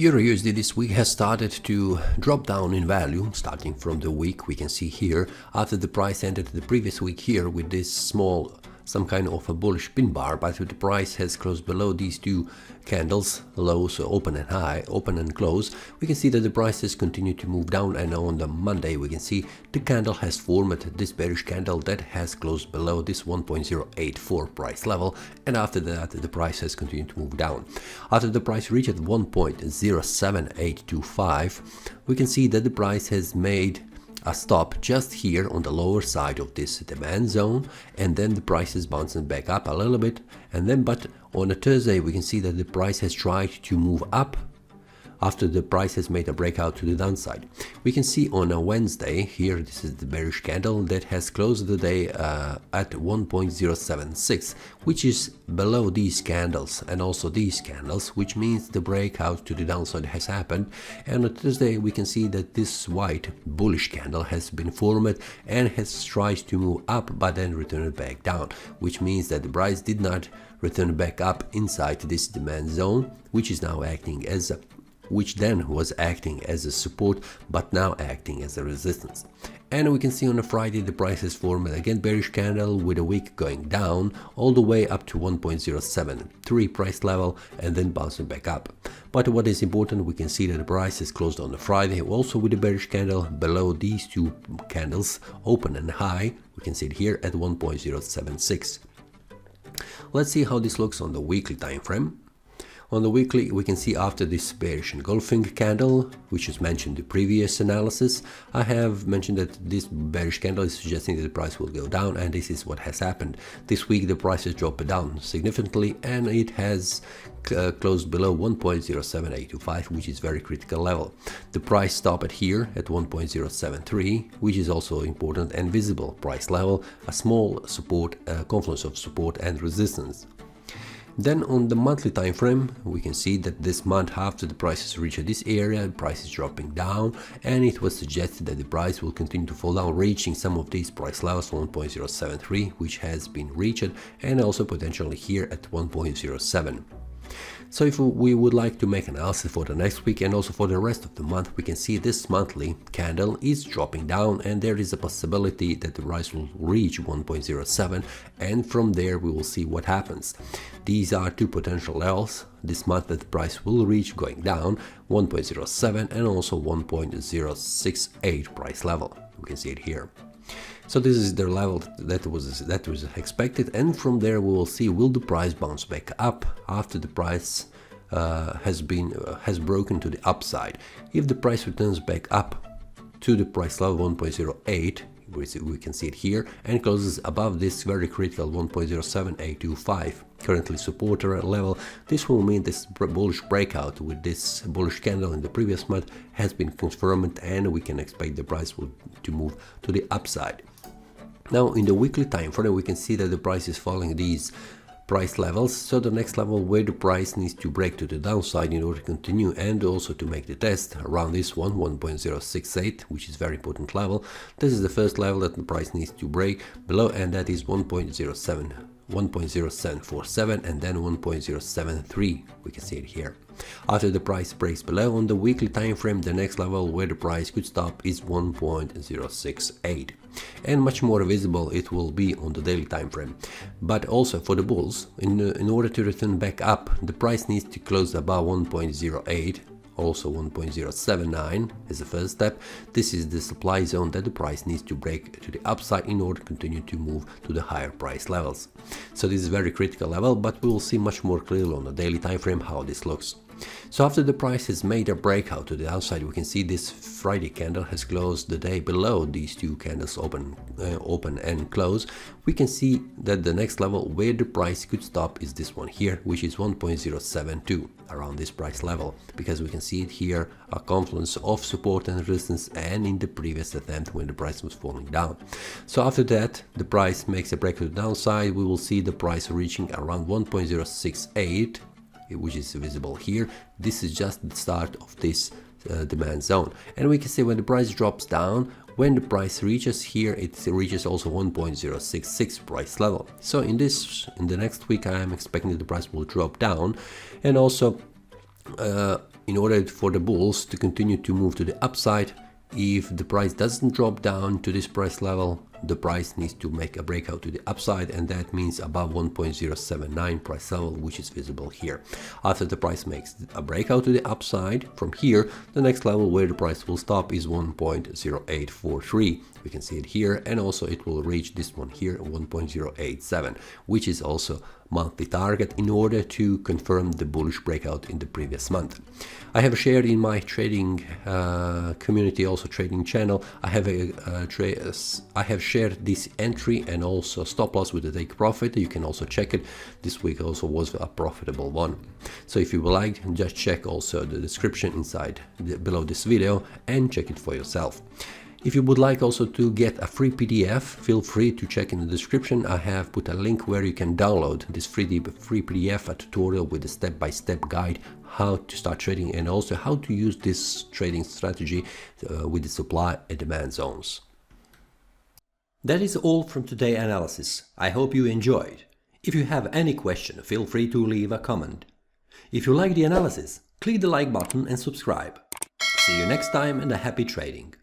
EURUSD this week has started to drop down in value, starting from the week we can see here, after the price ended the previous week here with this small, some kind of a bullish pin bar, but the price has closed below these two candles, low, so open and high, open and close. We can see that the price has continued to move down, and on the Monday we can see the candle has formed this bearish candle that has closed below this 1.084 price level, and after that the price has continued to move down. After the price reached 1.07825, we can see that the price has made a stop just here on the lower side of this demand zone, and then the price is bouncing back up a little bit, and then but on a Thursday we can see that the price has tried to move up after the price has made a breakout to the downside. We can see on a Wednesday here, this is the bearish candle that has closed the day at 1.076, which is below these candles and also these candles, which means the breakout to the downside has happened. And on Thursday we can see that this white bullish candle has been formed and has tried to move up but then returned back down, which means that the price did not return back up inside this demand zone, which is now acting as a which then was acting as a support but now acting as a resistance. And we can see on a Friday the price has formed again bearish candle with a wick going down all the way up to 1.073 price level and then bouncing back up. But what is important, we can see that the price is closed on the Friday also with a bearish candle below these two candles, open and high. We can see it here at 1.076. Let's see how this looks on the weekly time frame. On the weekly, we can see after this bearish engulfing candle, which is mentioned in the previous analysis, I have mentioned that this bearish candle is suggesting that the price will go down, and this is what has happened. This week the price has dropped down significantly, and it has closed below 1.07825, which is very critical level. The price stopped here at 1.073, which is also important and visible price level, a small support, confluence of support and resistance. Then on the monthly time frame, we can see that this month after the price has reached this area, the price is dropping down, and it was suggested that the price will continue to fall down, reaching some of these price levels, 1.073, which has been reached, and also potentially here at 1.07. So if we would like to make analysis for the next week and also for the rest of the month, we can see this monthly candle is dropping down, and there is a possibility that the price will reach 1.07, and from there we will see what happens. These are two potential levels this month that the price will reach going down, 1.07 and also 1.068 price level. We can see it here. So this is the level that was expected, and from there we will see will the price bounce back up after the price has broken to the upside. If the price returns back up to the price level 1.08, we can see it here, and closes above this very critical 1.07825 currently support level, this will mean this bullish breakout with this bullish candle in the previous month has been confirmed, and we can expect the price to move to the upside. Now in the weekly time frame we can see that the price is following these price levels, so the next level where the price needs to break to the downside in order to continue and also to make the test around this one, 1.068, which is very important level. This is the first level that the price needs to break below, and that is 1.0747 and then 1.073. We can see it here. After the price breaks below on the weekly time frame, the next level where the price could stop is 1.068, and much more visible it will be on the daily time frame. But also for the bulls, in order to return back up, the price needs to close above 1.08, also 1.079 as the first step. This is the supply zone that the price needs to break to the upside in order to continue to move to the higher price levels. So this is a very critical level, but we will see much more clearly on the daily time frame how this looks. So after the price has made a breakout to the downside, we can see this Friday candle has closed the day below these two candles, open and close. We can see that the next level where the price could stop is this one here, which is 1.072, around this price level, because we can see it here, a confluence of support and resistance, and in the previous attempt when the price was falling down. So after that the price makes a break to the downside, we will see the price reaching around 1.068, which is visible here. This is just the start of this demand zone, and we can see when the price drops down, when the price reaches here, it reaches also 1.066 price level. So in the next week I am expecting that the price will drop down, and also in order for the bulls to continue to move to the upside, if the price doesn't drop down to this price level, the price needs to make a breakout to the upside, and that means above 1.079 price level, which is visible here. After the price makes a breakout to the upside, from here, the next level where the price will stop is 1.0843. We can see it here, and also it will reach this one here, 1.087, which is also monthly target in order to confirm the bullish breakout in the previous month. I have shared in my trading community, also trading channel, I have shared this entry and also stop loss with the take profit. You can also check it. This week also was a profitable one. So if you would like, just check also the description below this video and check it for yourself. If you would like also to get a free PDF, feel free to check in the description. I have put a link where you can download this free PDF, a tutorial with a step-by-step guide how to start trading and also how to use this trading strategy with the supply and demand zones. That is all from today's analysis. I hope you enjoyed. If you have any question, feel free to leave a comment. If you like the analysis, click the like button and subscribe. See you next time and a happy trading.